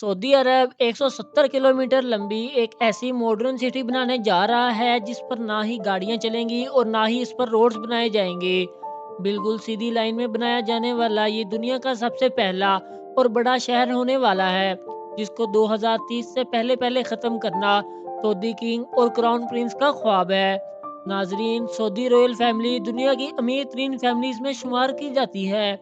Saudi अरब 170 kilometre लंबी एक ऐसी मॉडर्न सिटी बनाने जा रहा है जिस पर ना ही गाड़ियां चलेंगी और ना ही इस पर रोड्स बनाए जाएंगे। बिल्कुल सीधी लाइन में बनाया जाने वाला ये दुनिया का सबसे पहला और बड़ा शहर होने वाला है, जिसको 2030 से पहले पहले ख़त्म करना सऊदी किंग और क्राउन प्रिंस का ख्वाब है। नाजरीन, सऊदी रॉयल फैमिली दुनिया की अमीर तरीन फैमिलीज में शुमार की जाती है।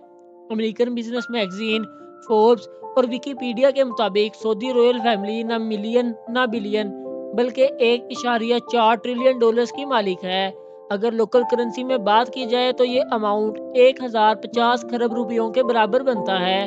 अमेरिकन बिजनेस मैगजीन, फोर्ब्स और विकिपीडिया के मुताबिक सऊदी रॉयल फैमिली ना मिलियन ना बिलियन बल्कि 1.4 ट्रिलियन डॉलर्स की मालिक है। अगर लोकल करेंसी में बात की जाए तो ये अमाउंट 1050 खरब रुपयों के बराबर बनता है।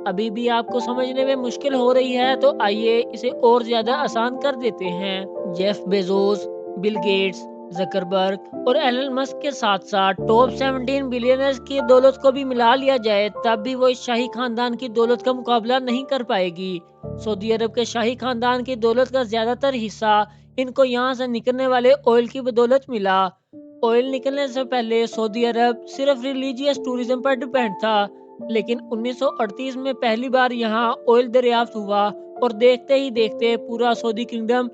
अभी भी आपको समझने में मुश्किल हो रही है तो आइए इसे और ज्यादा आसान कर देते हैं। Jeff Bezos, Bill Gates, Zuckerberg और एलन मस्क के साथ साथ टॉप 17 बिलियनर्स की दौलत को भी मिला लिया जाए तब भी वो इस शाही खानदान की दौलत का मुकाबला नहीं कर पाएगी। सऊदी अरब के शाही खानदान की दौलत का ज्यादातर हिस्सा इनको यहाँ से निकलने वाले ऑयल की बदौलत मिला। ऑयल निकलने से पहले सऊदी अरब सिर्फ रिलीजियस टूरिज्म पर डिपेंड था, लेकिन 1938 में पहली बार यहाँ ऑयल दरियाफ्त हुआ और देखते ही देखते पूरा सऊदी किंगडम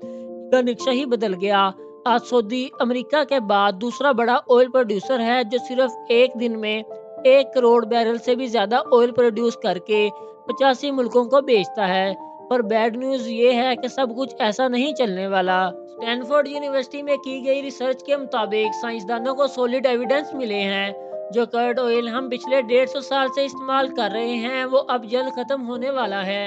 का नक्शा ही बदल गया। आज सऊदी अमेरिका के बाद दूसरा बड़ा ऑयल प्रोड्यूसर है, जो सिर्फ एक दिन में 1 करोड़ बैरल से भी ज्यादा ऑयल प्रोड्यूस करके 85 मुल्कों को बेचता है। पर बैड न्यूज ये है कि सब कुछ ऐसा नहीं चलने वाला। स्टैनफोर्ड यूनिवर्सिटी में की गई रिसर्च के मुताबिक साइंसदानों को सॉलिड एविडेंस मिले हैं जो कर्ड ऑयल हम पिछले 150 साल से इस्तेमाल कर रहे हैं वो अब जल्द खत्म होने वाला है।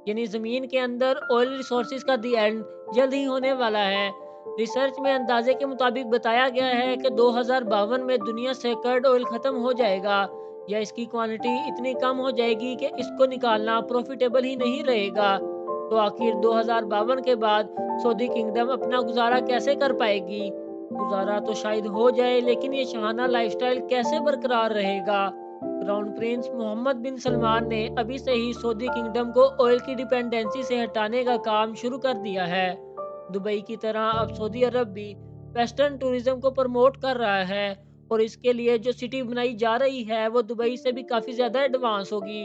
यानी जमीन के अंदर ऑयल रिसोर्सेज का दी एंड जल्द ही होने वाला है। रिसर्च में अंदाजे के मुताबिक बताया गया है कि 2052 में दुनिया से कर्ड ऑयल खत्म हो जाएगा या इसकी क्वांटिटी इतनी कम हो जाएगी कि इसको निकालना प्रॉफिटेबल ही नहीं रहेगा। तो आखिर 2052 के बाद सऊदी किंगडम अपना गुजारा कैसे कर पाएगी? गुजारा तो शायद हो जाए, लेकिन ये शाहाना लाइफस्टाइल कैसे बरकरार रहेगा? क्राउन प्रिंस मोहम्मद बिन सलमान ने अभी से ही सऊदी किंगडम को ऑयल की डिपेंडेंसी से हटाने का काम शुरू कर दिया है। दुबई की तरह अब सऊदी अरब भी वेस्टर्न टूरिज्म को प्रमोट कर रहा है और इसके लिए जो सिटी बनाई जा रही है वो दुबई से भी काफ़ी ज़्यादा एडवांस होगी।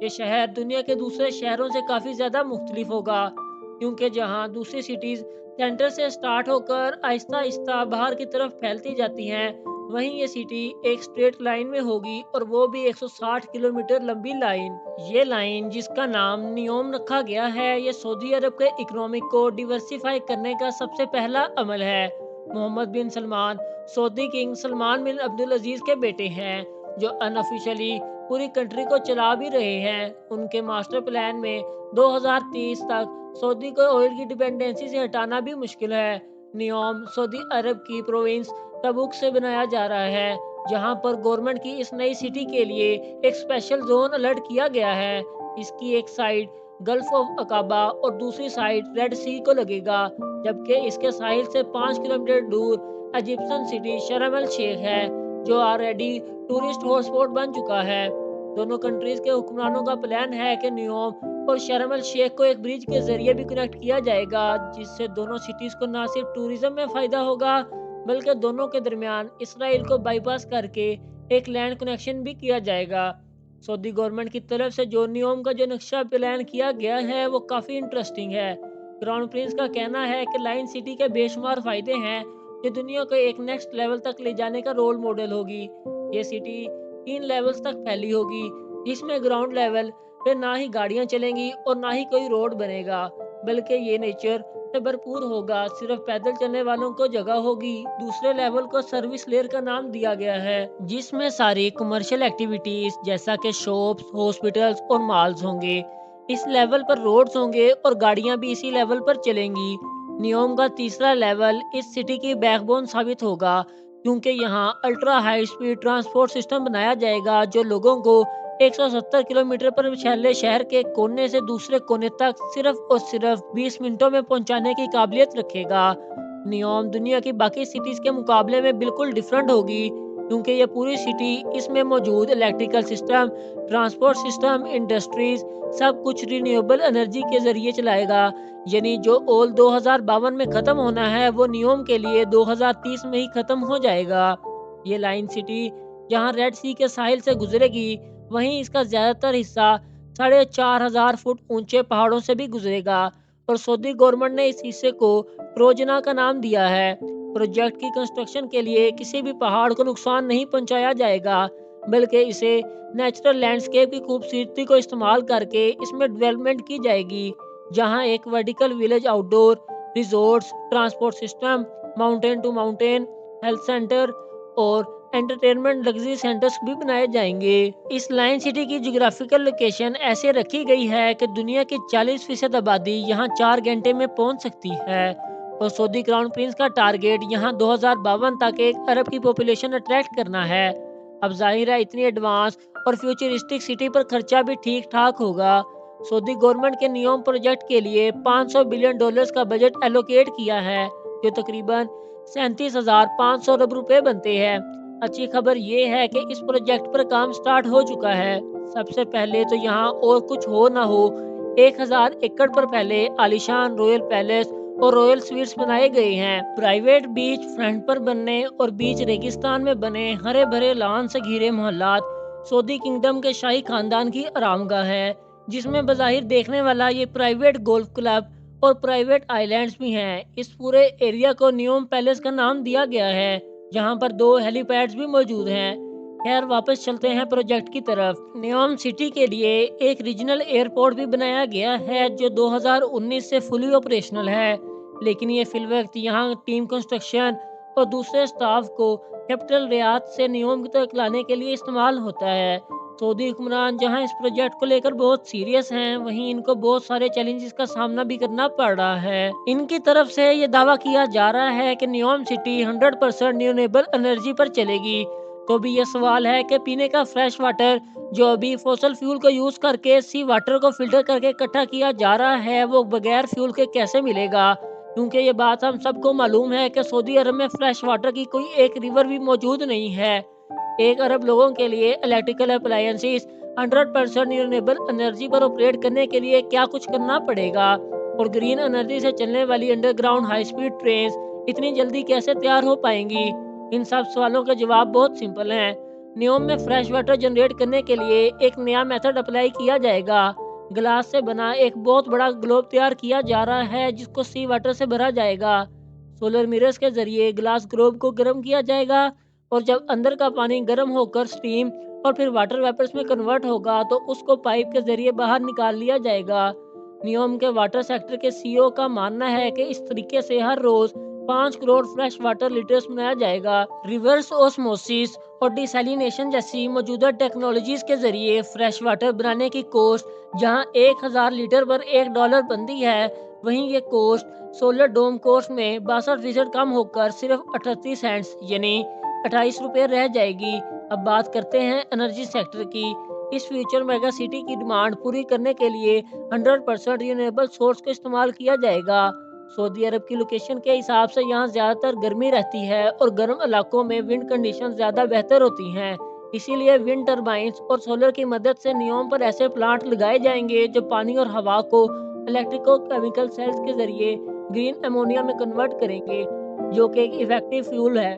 ये शहर दुनिया के दूसरे शहरों से काफ़ी ज़्यादा मुख्तलिफ होगा, क्योंकि जहाँ दूसरी सिटीज़ सेंटर से स्टार्ट होकर आहिस्ता आहिस्ता बाहर की तरफ फैलती जाती हैं, वहीं ये सिटी एक स्ट्रेट लाइन में होगी और वो भी 160 किलोमीटर लंबी लाइन। ये लाइन जिसका नाम नियोम रखा गया है, ये सऊदी अरब के इकोनॉमिक को डिवर्सिफाई करने का सबसे पहला अमल है। मोहम्मद बिन सलमान सऊदी किंग सलमान बिन अब्दुल अजीज के बेटे हैं, जो अनऑफिशियली पूरी कंट्री को चला भी रहे हैं। उनके मास्टर प्लान में 2030 तक सऊदी को ऑयल की डिपेंडेंसी से हटाना भी मुश्किल है। नियोम सऊदी अरब की प्रोविंस तबुक से बनाया जा रहा है, जहां पर गवर्नमेंट की इस नई सिटी के लिए एक स्पेशल जोन अलर्ट किया गया है। इसकी एक साइड गल्फ ऑफ अकाबा और दूसरी साइड रेड सी को लगेगा, जबकि इसके साहिल से 5 किलोमीटर दूर इजिप्शियन सिटी शर्म अल शेख है, जो ऑलरेडी टूरिस्ट हॉटस्पॉट बन चुका है। दोनों कंट्रीज के हुक्मरानों का प्लान है कि नियोम और शर्म अल शेख को एक ब्रिज के जरिए भी कनेक्ट किया जाएगा, जिससे दोनों सिटीज को न सिर्फ टूरिज्म में फायदा होगा बल्कि दोनों के दरमियान इसराइल को बाईपास करके एक लैंड कनेक्शन भी किया जाएगा। सऊदी गवर्नमेंट की तरफ से जो नियोम का जो नक्शा प्लान किया गया है वो काफ़ी इंटरेस्टिंग है। क्राउन प्रिंस का कहना है कि लाइन सिटी के बेशुमार फायदे हैं, जो दुनिया को एक नेक्स्ट लेवल तक ले जाने का रोल मॉडल होगी। ये सिटी 3 लेवल्स तक फैली होगी, जिसमें ग्राउंड लेवल पे ना ही गाड़ियां चलेंगी और ना ही कोई रोड बनेगा, बल्कि ये नेचर से भरपूर होगा, सिर्फ पैदल चलने वालों को जगह होगी। दूसरे लेवल को सर्विस लेयर का नाम दिया गया है, जिसमें सारी कमर्शियल एक्टिविटीज जैसा कि शॉप्स, हॉस्पिटल्स और मॉल्स होंगे। इस लेवल पर रोड्स होंगे और गाड़ियां भी इसी लेवल पर चलेंगी। नियोम का तीसरा लेवल इस सिटी की बैकबोन साबित होगा, क्योंकि यहाँ ultra high speed transport system बनाया जाएगा जो लोगों को 170 किलोमीटर पर फैले शहर के कोने से दूसरे कोने तक सिर्फ और सिर्फ 20 मिनटों में पहुंचाने की काबिलियत रखेगा। नियोम दुनिया की बाकी सिटीज के मुकाबले में बिल्कुल डिफरेंट होगी, क्योंकि ये पूरी सिटी इसमें मौजूद electrical system, transport system, industries सब कुछ रिन्यूएबल एनर्जी के जरिए चलाएगा। यानी जो ऑयल 2052 में खत्म होना है वो नियोम के लिए 2030 में ही खत्म हो जाएगा। ये लाइन सिटी जहाँ रेड सी के साहिल से गुजरेगी, वहीं इसका ज्यादातर हिस्सा 4,500 फुट ऊंचे पहाड़ों से भी गुजरेगा और सऊदी गवर्नमेंट ने इस हिस्से को रोजना का नाम दिया है। प्रोजेक्ट की कंस्ट्रक्शन के लिए किसी भी पहाड़ को नुकसान नहीं पहुंचाया जाएगा, बल्कि इसे नेचुरल लैंडस्केप की खूबसूरती को इस्तेमाल करके इसमें डेवलपमेंट की जाएगी, जहां एक vertical village, outdoor resorts, transport system, mountain to mountain health centre और एंटरटेनमेंट लग्जरी सेंटर्स भी बनाए जाएंगे। इस लाइन सिटी की जियोग्राफिकल लोकेशन ऐसे रखी गई है कि दुनिया की 40% आबादी यहाँ 4 घंटे में पहुँच सकती है और सऊदी क्राउन प्रिंस का टारगेट यहाँ 2052 तक 1 अरब की पॉपुलेशन अट्रैक्ट करना है। अब जाहिर है इतनी एडवांस और फ्यूचरिस्टिक सिटी पर खर्चा भी ठीक ठाक होगा। सऊदी गवर्नमेंट के नियोम प्रोजेक्ट के लिए $500 बिलियन का बजट एलोकेट किया है, जो तकरीबन 37,500 अरब रुपए बनते हैं। अच्छी खबर ये है कि इस प्रोजेक्ट पर काम स्टार्ट हो चुका है। सबसे पहले तो यहाँ और कुछ हो ना हो 1,000 एकड़ पर पहले आलीशान रॉयल पैलेस और रॉयल स्वीट्स बनाए गए हैं। प्राइवेट बीच फ्रंट पर बनने और बीच रेगिस्तान में बने हरे भरे लॉन से घिरे मोहल्लात सऊदी किंगडम के शाही खानदान की आरामगाह है, जिसमें बज़ाहिर देखने वाला ये प्राइवेट गोल्फ क्लब और प्राइवेट आइलैंड्स भी हैं। इस पूरे एरिया को नियोम पैलेस का नाम दिया गया है, जहां पर 2 हेलीपैड्स भी मौजूद हैं। खैर वापस चलते हैं प्रोजेक्ट की तरफ। नियोम सिटी के लिए एक रीजनल एयरपोर्ट भी बनाया गया है, जो 2019 से फुली ऑपरेशनल है, लेकिन ये फिलवक्त यहाँ टीम कंस्ट्रक्शन और दूसरे स्टाफ को कैपिटल रियाद से नियोम तक लाने के लिए इस्तेमाल होता है। सऊदी हुक्मरान जहां इस प्रोजेक्ट को लेकर बहुत सीरियस हैं, वहीं इनको बहुत सारे चैलेंजेस का सामना भी करना पड़ रहा है। इनकी तरफ से ये दावा किया जा रहा है कि नियोम सिटी 100% रिन्यूएबल एनर्जी पर चलेगी। तो भी ये सवाल है कि पीने का फ्रेश वाटर जो अभी फॉसल फ्यूल को यूज करके सी वाटर को फिल्टर करके इकट्ठा किया जा रहा है, वो बगैर फ्यूल के कैसे मिलेगा, क्योंकि ये बात हम सबको मालूम है कि सऊदी अरब में फ्रेश वाटर की कोई एक रिवर भी मौजूद नहीं है। 1 अरब लोगों के लिए इलेक्ट्रिकल अप्लायंसेस 100% रिन्यूएबल एनर्जी पर ऑपरेट करने के लिए क्या कुछ करना पड़ेगा, और ग्रीन एनर्जी से चलने वाली अंडरग्राउंड हाई स्पीड ट्रेन इतनी जल्दी कैसे तैयार हो पाएंगी। इन सब सवालों के जवाब बहुत सिंपल हैं। नियोम में फ्रेश वाटर जनरेट करने के लिए एक नया मेथड अप्लाई किया जाएगा। ग्लास से बना एक बहुत बड़ा ग्लोब तैयार किया जा रहा है, जिसको सी वाटर से भरा जाएगा। सोलर मिरर्स के जरिए ग्लास ग्लोब को गर्म किया जाएगा और जब अंदर का पानी गर्म होकर स्टीम और फिर वाटर वेपर्स में कन्वर्ट होगा तो उसको पाइप के जरिए बाहर निकाल लिया जाएगा। नियोम के वाटर सेक्टर के सीईओ का मानना है कि इस तरीके से हर रोज 5 करोड़ फ्रेश वाटर लीटर्स बनाया जाएगा। रिवर्स ऑस्मोसिस और डिसैलिनेशन जैसी मौजूदा टेक्नोलॉजीज के जरिए फ्रेश वाटर बनाने की कॉस्ट जहां 1,000 लीटर पर $1 बनती है, वहीं ये कॉस्ट सोलर डोम कॉस्ट में 62% कम होकर सिर्फ 38 सेंट्स यानी 28 रुपये रह जाएगी। अब बात करते हैं एनर्जी सेक्टर की। इस फ्यूचर मेगा सिटी की डिमांड पूरी करने के लिए 100% रिन्यूएबल सोर्स का इस्तेमाल किया जाएगा। सऊदी अरब की लोकेशन के हिसाब से यहाँ ज़्यादातर गर्मी रहती है और गर्म इलाकों में विंड कंडीशन ज़्यादा बेहतर होती हैं। इसीलिए विंड टर्बाइंस और सोलर की मदद से नियोम पर ऐसे प्लांट लगाए जाएंगे जो पानी और हवा को इलेक्ट्रिको केमिकल सेल्स के जरिए ग्रीन अमोनिया में कन्वर्ट करेंगे, जो कि एक इफेक्टिव फ्यूल है।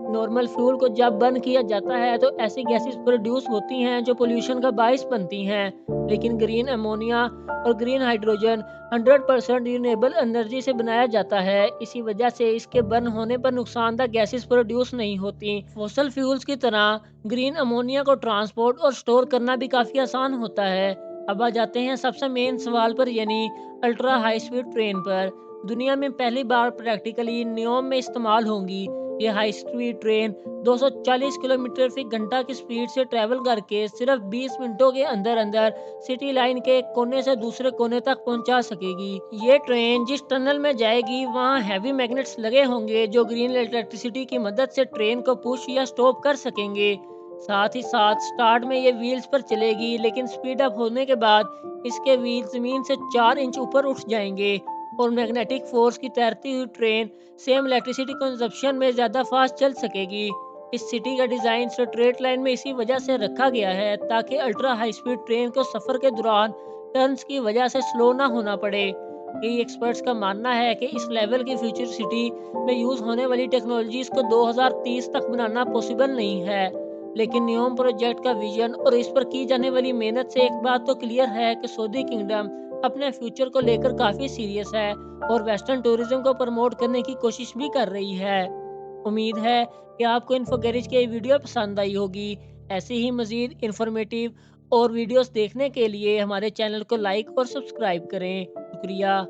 नॉर्मल फ्यूल को जब बंद किया जाता है तो ऐसी गैसेस प्रोड्यूस होती हैं जो पोल्यूशन का बाइस बनती हैं, लेकिन ग्रीन अमोनिया और ग्रीन हाइड्रोजन 100% रिन्यूएबल एनर्जी से बनाया जाता है। इसी वजह से इसके बर्न होने पर नुकसानदायक गैसेस प्रोड्यूस नहीं होती। फॉसल फ्यूल्स की तरह ग्रीन अमोनिया को ट्रांसपोर्ट और स्टोर करना भी काफ़ी आसान होता है। अब आ जाते हैं सबसे मेन सवाल पर, यानी अल्ट्रा हाई स्पीड ट्रेन पर। दुनिया में पहली बार प्रैक्टिकली नियोम में इस्तेमाल होंगी। ये हाई स्पीड ट्रेन 240 किलोमीटर फी घंटा की स्पीड से ट्रैवल करके सिर्फ 20 मिनटों के अंदर अंदर सिटी लाइन के एक कोने से दूसरे कोने तक पहुंचा सकेगी। ये ट्रेन जिस टनल में जाएगी वहां हैवी मैग्नेट्स लगे होंगे जो ग्रीन इलेक्ट्रिसिटी की मदद से ट्रेन को पुश या स्टॉप कर सकेंगे। साथ ही साथ स्टार्ट में ये व्हील्स पर चलेगी, लेकिन स्पीड अप होने के बाद इसके व्हील जमीन से 4 इंच ऊपर उठ जाएंगे और मैग्नेटिक फोर्स की तैरती हुई ट्रेन सेम इलेक्ट्रिसिटी कंजप्शन में ज़्यादा फास्ट चल सकेगी। इस सिटी का डिज़ाइन स्ट्रेट लाइन में इसी वजह से रखा गया है ताकि अल्ट्रा हाई स्पीड ट्रेन को सफ़र के दौरान टर्न्स की वजह से स्लो ना होना पड़े। कई एक्सपर्ट्स का मानना है कि इस लेवल की फ्यूचर सिटी में यूज़ होने वाली टेक्नोलॉजीज़ को 2030 तक बनाना पॉसिबल नहीं है। लेकिन नियोम प्रोजेक्ट का विजन और इस पर की जाने वाली मेहनत से एक बात तो क्लियर है कि सऊदी किंगडम अपने फ्यूचर को लेकर काफ़ी सीरियस है और वेस्टर्न टूरिज्म को प्रमोट करने की कोशिश भी कर रही है। उम्मीद है कि आपको इन्फो गैरेज की ये वीडियो पसंद आई होगी। ऐसी ही मज़ीद इन्फॉर्मेटिव और वीडियोस देखने के लिए हमारे चैनल को लाइक और सब्सक्राइब करें। शुक्रिया।